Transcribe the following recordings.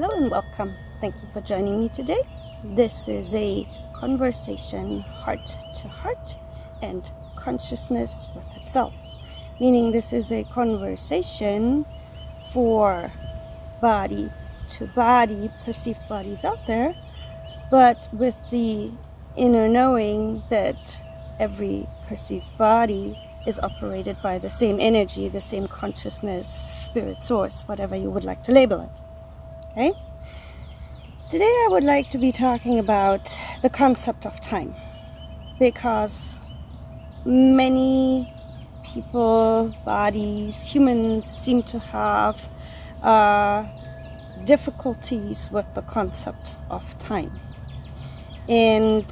Hello and welcome. Thank you for joining me today. This is a conversation heart to heart and consciousness with itself. Meaning this is a conversation for body to body, perceived bodies out there, but with the inner knowing that every perceived body is operated by the same energy, the same consciousness, spirit source, whatever you would like to label it. Okay? Today I would like to be talking about the concept of time, because many people, bodies, humans seem to have difficulties with the concept of time. And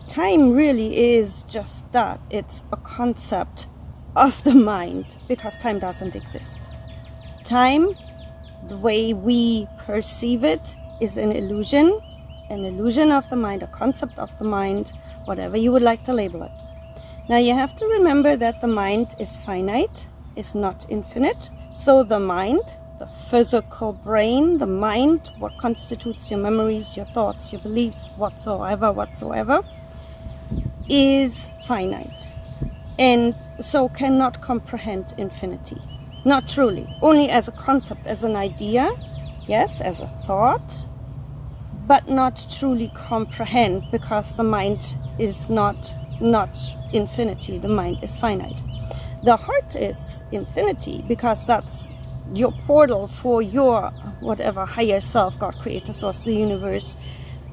time really is just that. It's a concept of the mind, because time doesn't exist. Time, the way we perceive it, is an illusion of the mind, a concept of the mind, whatever you would like to label it. Now you have to remember that the mind is finite, is not infinite. So the mind, the physical brain, the mind, what constitutes your memories, your thoughts, your beliefs, whatsoever, is finite. And so cannot comprehend infinity. Not truly, only as a concept, as an idea, yes, as a thought, but not truly comprehend, because the mind is not infinity, the mind is finite. The heart is infinity, because that's your portal for your whatever higher self, God, creator, source, the universe,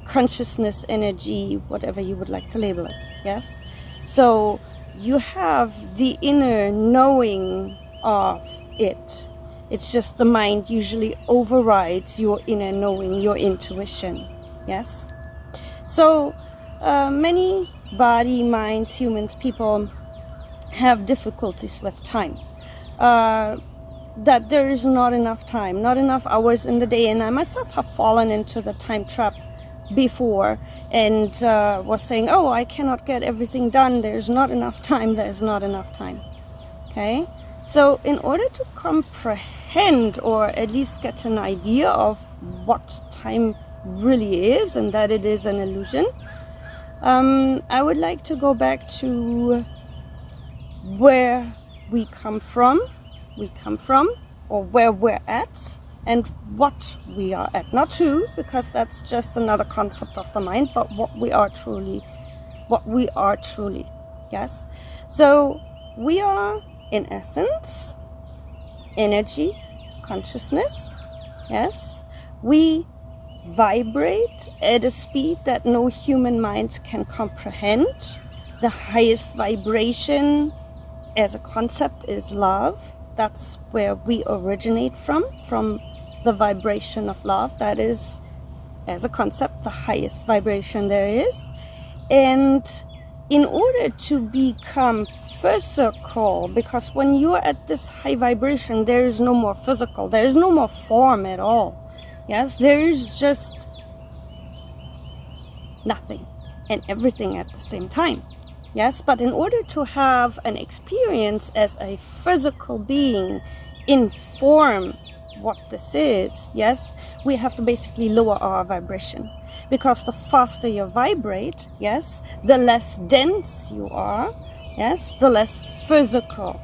consciousness, energy, whatever you would like to label it, yes? So you have the inner knowing of it. It's just the mind usually overrides your inner knowing, your intuition. Yes? So many body, minds, humans, people have difficulties with time. That there is not enough time, not enough hours in the day. And I myself have fallen into the time trap before and was saying, oh, I cannot get everything done. There's not enough time. There's not enough time. Okay? So in order to comprehend, or at least get an idea of what time really is, and that it is an illusion, I would like to go back to where we come from, or where we're at, and what we are at. Not who, because that's just another concept of the mind, but what we are truly. Yes? So we are, in essence, energy, consciousness, yes? We vibrate at a speed that no human mind can comprehend. The highest vibration as a concept is love. That's where we originate from the vibration of love. That is, as a concept, the highest vibration there is. And in order to become physical, because when you're at this high vibration, there is no more physical, there is no more form at all. Yes, there is just nothing and everything at the same time. Yes, but in order to have an experience as a physical being, inform what this is, yes, we have to basically lower our vibration. Because the faster you vibrate, yes, the less dense you are, yes, the less physical.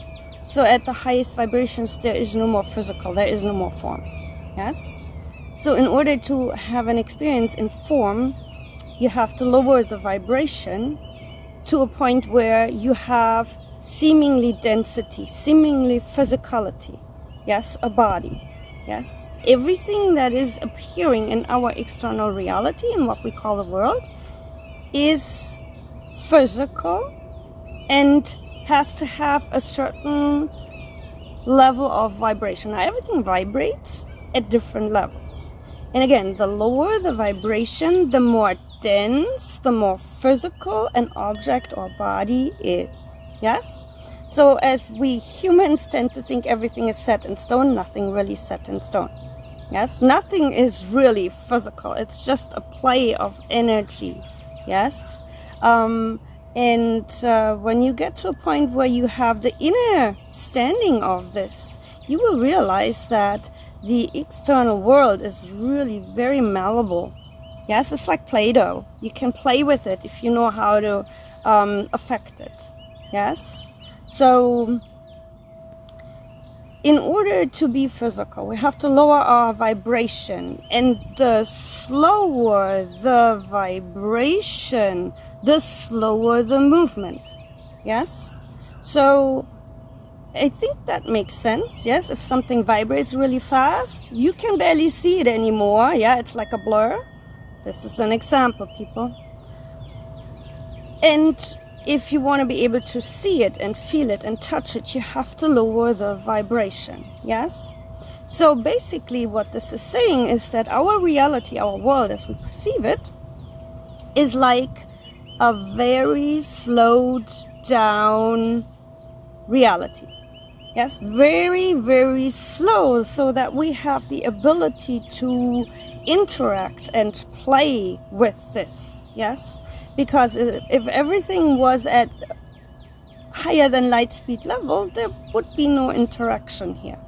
So at the highest vibrations, there is no more physical, there is no more form. Yes? So in order to have an experience in form, you have to lower the vibration to a point where you have seemingly density, seemingly physicality. Yes, a body. Yes, everything that is appearing in our external reality, in what we call the world, is physical and has to have a certain level of vibration. Now, everything vibrates at different levels. And again, the lower the vibration, the more dense, the more physical an object or body is. Yes? So as we humans tend to think everything is set in stone, nothing really set in stone. Yes? Nothing is really physical. It's just a play of energy. Yes? And when you get to a point where you have the inner standing of this, you will realize that the external world is really very malleable. Yes, it's like Play-Doh. You can play with it if you know how to affect it. Yes, so in order to be physical, we have to lower our vibration, and the slower the vibration, the slower the movement. Yes, so I think that makes sense. Yes, if something vibrates really fast, you can barely see it anymore. Yeah, it's like a blur. This is an example, people. And if you want to be able to see it and feel it and touch it, you have to lower the vibration. Yes? So basically what this is saying is that our reality, our world as we perceive it, is like a very slowed down reality. Yes, very, very slow, so that we have the ability to interact and play with this. Yes, because if everything was at higher than light speed level, there would be no interaction here.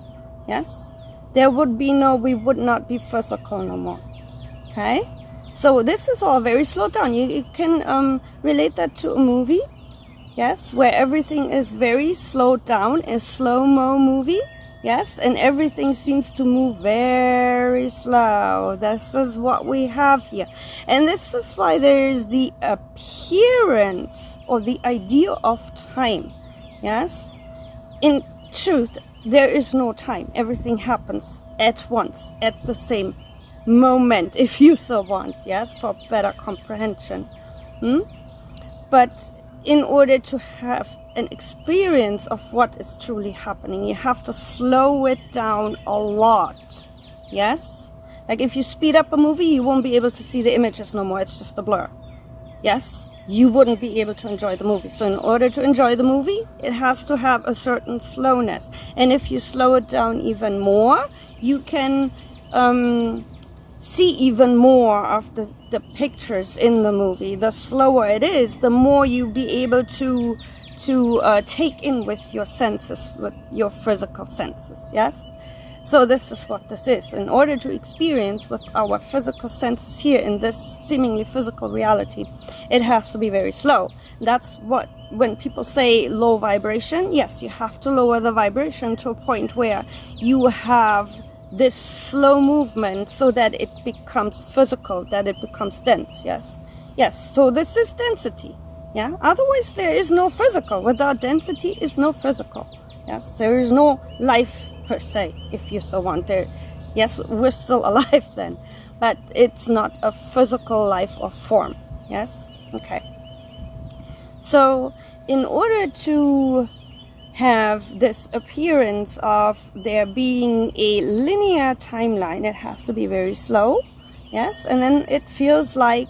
Yes, there would be no, we would not be physical no more. Okay, so this is all very slowed down. You can relate that to a movie. Yes, where everything is very slowed down, a slow-mo movie. Yes, and everything seems to move very slow. This is what we have here. And this is why there's the appearance or the idea of time. Yes, in truth, there is no time. Everything happens at once, at the same moment, if you so want. Yes, for better comprehension. But in order to have an experience of what is truly happening, you have to slow it down a lot. Yes, like if you speed up a movie, you won't be able to see the images no more. It's just a blur. Yes, you wouldn't be able to enjoy the movie. So in order to enjoy the movie, it has to have a certain slowness. And if you slow it down even more, you can see even more of the pictures in the movie. The slower it is, the more you'll be able to take in with your senses, with your physical senses. Yes, so this is what this is. In order to experience with our physical senses here in this seemingly physical reality, it has to be very slow. That's what, when people say low vibration, yes, you have to lower the vibration to a point where you have this slow movement so that it becomes physical, that it becomes dense. Yes, so this is density. Yeah, otherwise there is no physical. Without density is no physical. Yes, there is no life per se, if you so want. There, yes, we're still alive then, but it's not a physical life or form. Yes, okay. So in order to have this appearance of there being a linear timeline, it has to be very slow. Yes, and then it feels like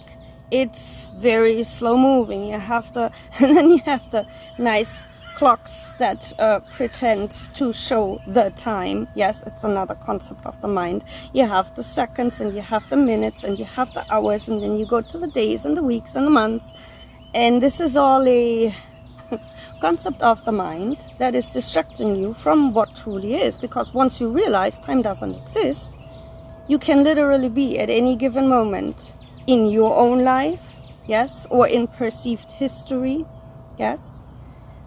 it's very slow moving. You have the, and then you have the nice clocks that pretend to show the time. Yes, it's another concept of the mind. You have the seconds, and you have the minutes, and you have the hours, and then you go to the days and the weeks and the months. And this is all a concept of the mind that is distracting you from what truly is. Because once you realize time doesn't exist, you can literally be at any given moment in your own life, yes, or in perceived history, yes.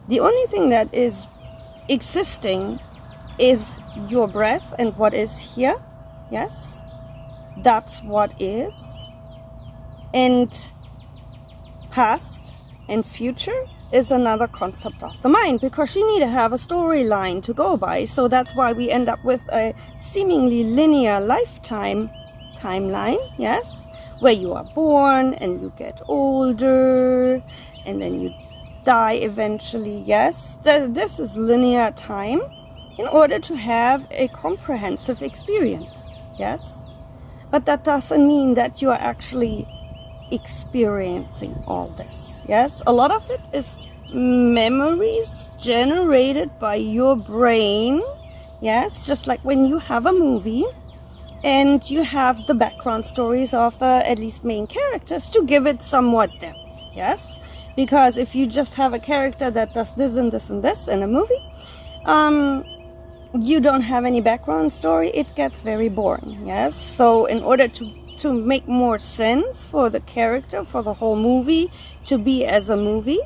The only thing that is existing is your breath and what is here, yes. That's what is. And past and future is another concept of the mind, because you need to have a storyline to go by. So that's why we end up with a seemingly linear timeline, yes, where you are born and you get older and then you die eventually. Yes, this is linear time in order to have a comprehensive experience. Yes, but that doesn't mean that you are actually experiencing all this. Yes, a lot of it is memories generated by your brain. Yes, just like when you have a movie and you have the background stories of the at least main characters to give it somewhat depth. Yes, because if you just have a character that does this and this and this in a movie, you don't have any background story, it gets very boring. Yes, so in order to make more sense for the character, for the whole movie to be as a movie,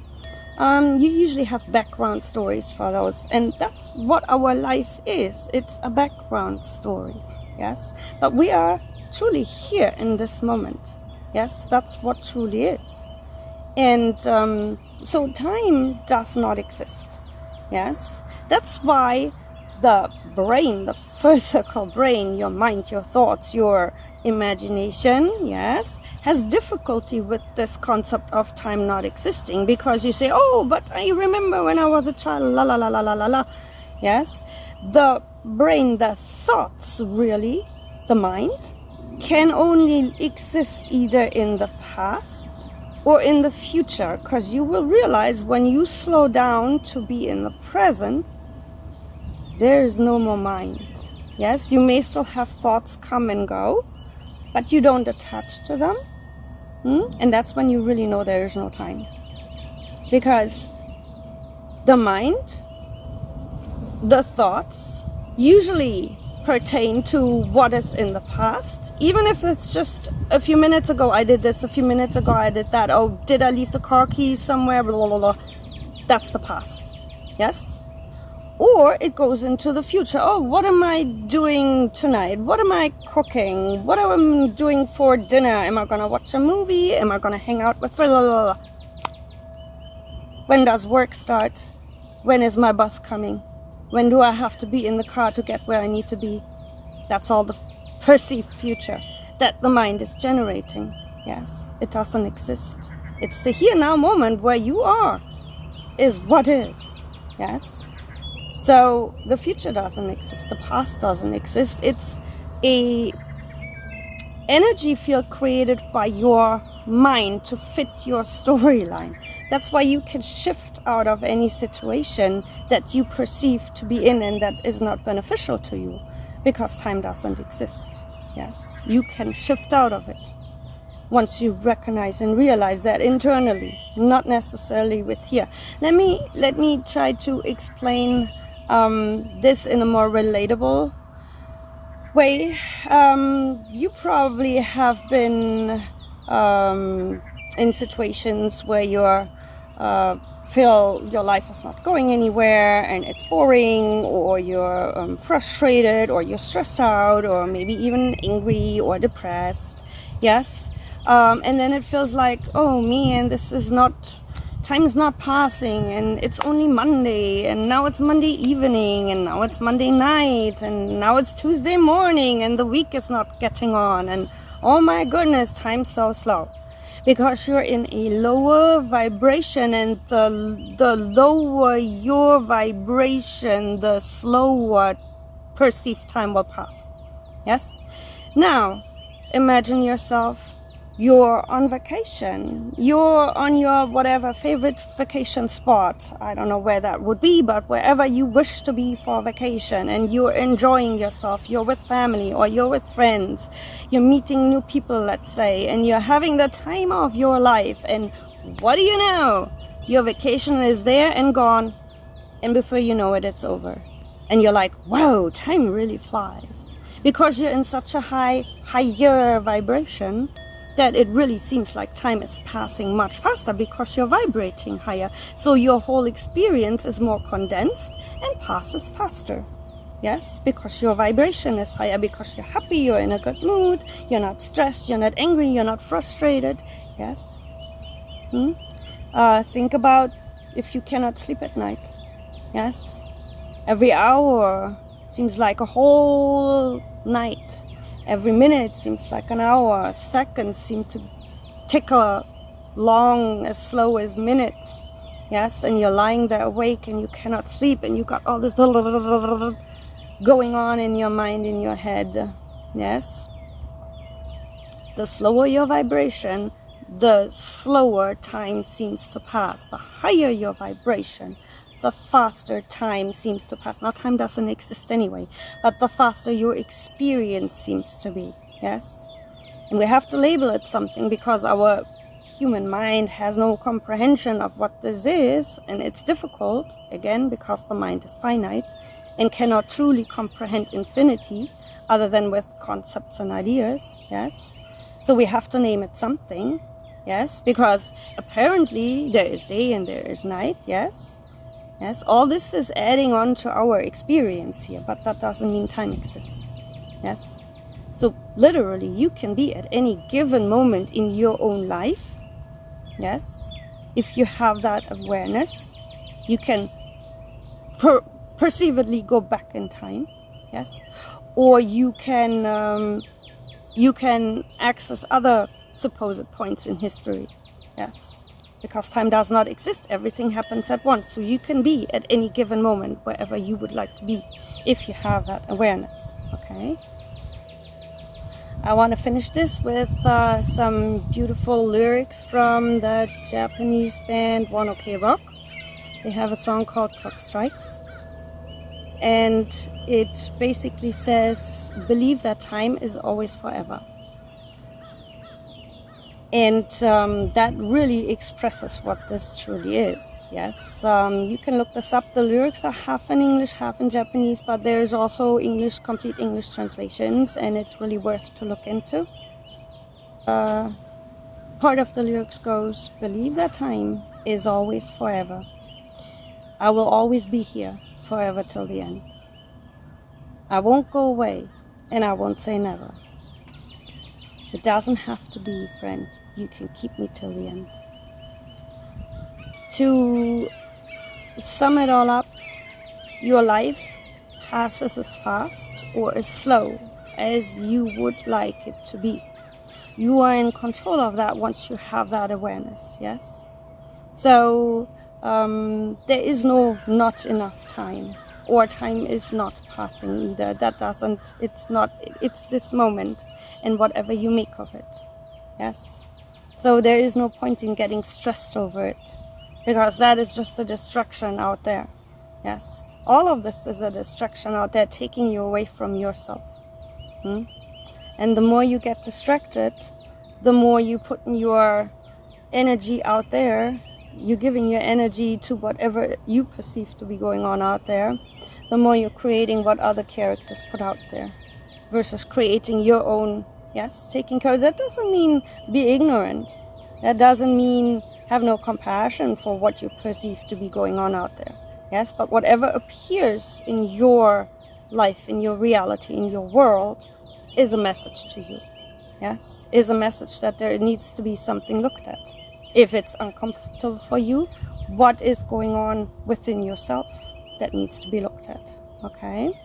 you usually have background stories for those, and that's what our life is. It's a background story. Yes, but we are truly here in this moment. Yes, that's what truly is. And so time does not exist. Yes, that's why the brain, the physical brain, your mind, your thoughts, your imagination, yes, has difficulty with this concept of time not existing, because you say, oh, but I remember when I was a child, la la la la la la la. Yes, the brain, the thoughts, really, the mind, can only exist either in the past or in the future, because you will realize when you slow down to be in the present, there is no more mind. Yes, you may still have thoughts come and go, but you don't attach to them. And that's when you really know there is no time. Because the mind, the thoughts, usually pertain to what is in the past. Even if it's just a few minutes ago I did this, a few minutes ago I did that. Oh, did I leave the car keys somewhere? Blah, blah, blah. That's the past. Yes? Or it goes into the future. Oh, what am I doing tonight? What am I cooking? What am I doing for dinner? Am I going to watch a movie? Am I going to hang out with... Blah, blah, blah. When does work start? When is my bus coming? When do I have to be in the car to get where I need to be? That's all the perceived future that the mind is generating. Yes, it doesn't exist. It's the here now moment where you are, is what is. Yes. So the future doesn't exist, the past doesn't exist. It's a energy field created by your mind to fit your storyline. That's why you can shift out of any situation that you perceive to be in and that is not beneficial to you, because time doesn't exist. Yes, you can shift out of it once you recognize and realize that internally, not necessarily with here. Let me try to explain this in a more relatable way. You probably have been in situations where you feel your life is not going anywhere and it's boring, or you're frustrated, or you're stressed out, or maybe even angry or depressed. Yes, and then it feels like, oh man, time's not passing, and it's only Monday, and now it's Monday evening, and now it's Monday night, and now it's Tuesday morning, and the week is not getting on, and oh my goodness, time's so slow. Because you're in a lower vibration, and the lower your vibration, the slower perceived time will pass. Yes? Now, imagine yourself, you're on vacation, you're on your whatever favorite vacation spot. I don't know where that would be, but wherever you wish to be for vacation, and you're enjoying yourself, you're with family or you're with friends, you're meeting new people, let's say, and you're having the time of your life, and what do you know? Your vacation is there and gone, and before you know it, it's over. And you're like, whoa, time really flies. Because you're in such a higher vibration, that it really seems like time is passing much faster, because you're vibrating higher. So your whole experience is more condensed and passes faster. Yes, because your vibration is higher, because you're happy, you're in a good mood, you're not stressed, you're not angry, you're not frustrated. Yes. Think about if you cannot sleep at night. Yes. Every hour seems like a whole night. Every minute seems like an hour. Seconds seem to tick along as slow as minutes. Yes, and you're lying there awake and you cannot sleep, and you got all this going on in your mind, in your head. Yes. The slower your vibration, the slower time seems to pass. The higher your vibration, the faster time seems to pass. Now, time doesn't exist anyway, but the faster your experience seems to be. Yes? And we have to label it something, because our human mind has no comprehension of what this is, and it's difficult, again, because the mind is finite. and cannot truly comprehend infinity other than with concepts and ideas, yes? So we have to name it something, yes? Because apparently there is day and there is night, yes? Yes, all this is adding on to our experience here, but that doesn't mean time exists, yes? So literally you can be at any given moment in your own life, yes? If you have that awareness, you can perceivedly go back in time, yes? Or you can access other supposed points in history, yes? Because time does not exist, everything happens at once. So you can be at any given moment wherever you would like to be if you have that awareness, okay? I want to finish this with some beautiful lyrics from the Japanese band One Ok Rock. They have a song called Clock Strikes. And it basically says, believe that time is always forever. And that really expresses what this truly is, yes. You can look this up. The lyrics are half in English, half in Japanese, but there's also complete English translations, and it's really worth to look into. Part of the lyrics goes, believe that time is always forever. I will always be here forever till the end. I won't go away, and I won't say never. It doesn't have to be, friend. You can keep me till the end. To sum it all up, your life passes as fast or as slow as you would like it to be. You are in control of that once you have that awareness, yes? So there is no not enough time, or time is not passing either. It's this moment and whatever you make of it, yes? So there is no point in getting stressed over it, because that is just a distraction out there, yes? All of this is a distraction out there taking you away from yourself. And the more you get distracted, the more you put your energy out there, you're giving your energy to whatever you perceive to be going on out there, the more you're creating what other characters put out there, versus creating your own, yes, taking care. That doesn't mean be ignorant. That doesn't mean have no compassion for what you perceive to be going on out there. Yes, but whatever appears in your life, in your reality, in your world, is a message to you. Yes, is a message that there needs to be something looked at. If it's uncomfortable for you, what is going on within yourself that needs to be looked at, okay?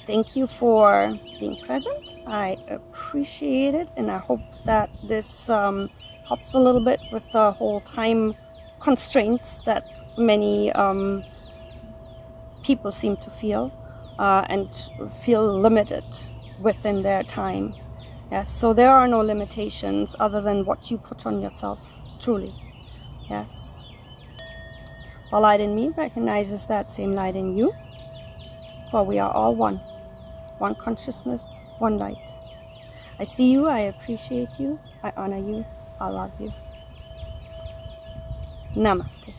Thank you for being present. I appreciate it, and I hope that this helps a little bit with the whole time constraints that many people seem to feel and feel limited within their time. Yes, so there are no limitations other than what you put on yourself, truly. Yes. The light in me recognizes that same light in you, for we are all one. One consciousness, one light. I see you, I appreciate you, I honor you, I love you. Namaste.